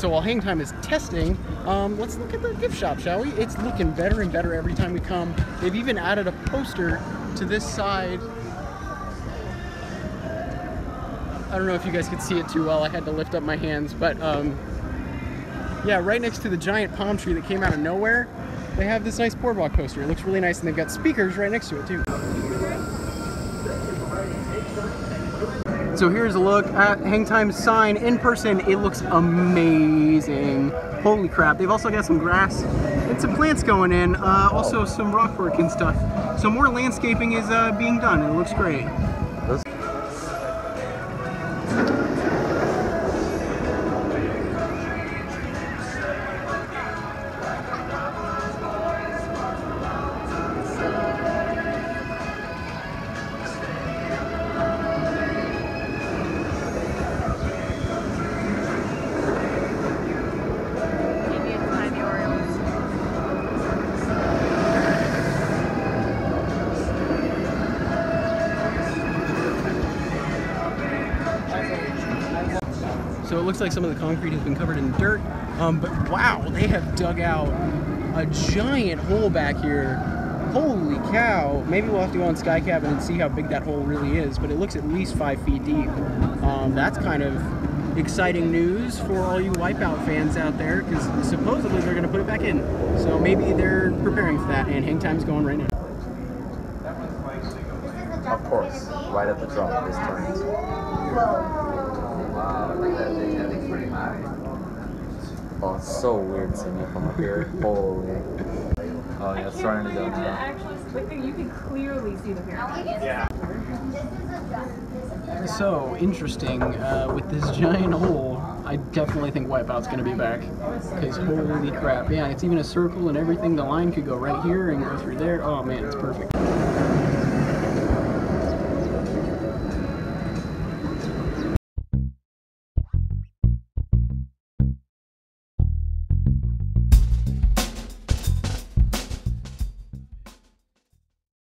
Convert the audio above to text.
So while Hangtime is testing, let's look at the gift shop, shall we? It's looking better and better every time we come. They've even added a poster to this side. I don't know if you guys could see it too well. I had to lift up my hands, but yeah, right next to the giant palm tree that came out of nowhere, they have this nice boardwalk poster. It looks really nice, and they've got speakers right next to it too. So here's a look at Hangtime's sign in person. It looks amazing. Holy crap. They've also got some grass and some plants going in, also some rock work and stuff. So more landscaping is being done, and it looks great. So it looks like some of the concrete has been covered in dirt, but wow, they have dug out a giant hole back here. Holy cow. Maybe we'll have to go on Sky Cabin and see how big that hole really is, but it looks at least 5 feet deep. That's kind of exciting news for all you Wipeout fans out there, because supposedly they're going to put it back in. So maybe they're preparing for that, and Hangtime's going right now. Of course, right at the drop, this turns. Wow, look at that thing. That thing's pretty high. Oh, it's so weird seeing it from up here. Holy. Oh, yeah, it's starting to go now. Actually, you can clearly see the pyramid. Yeah. So interesting, with this giant hole, I definitely think Wipeout's going to be back, because holy crap, yeah, it's even a circle and everything. The line could go right here and go through there. Oh man, it's perfect.